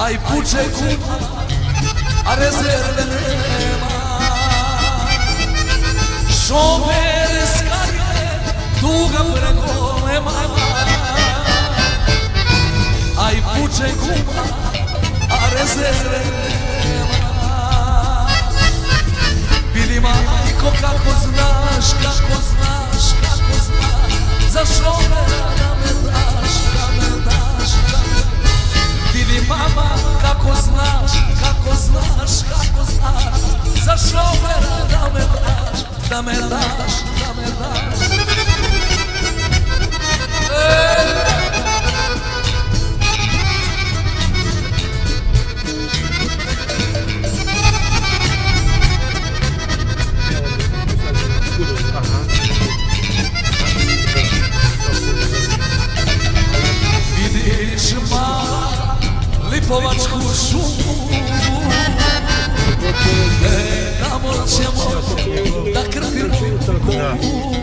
Ai puce kuma, a rezerve nema. Šofer skarje, tuga preko nema. Ai puce kuma, a rezerve nema. Bili majko kako znaš, kako znaš, kako znaš. Za šofera da me daš, da me daš, da me daš. Bili mama kako znaš, kako znaš, kako znaš. Za šofera da me daš, da me daš, da me daš. Vidiš mala Lipovačku šumu, tamo ćemo da krpimo gumu.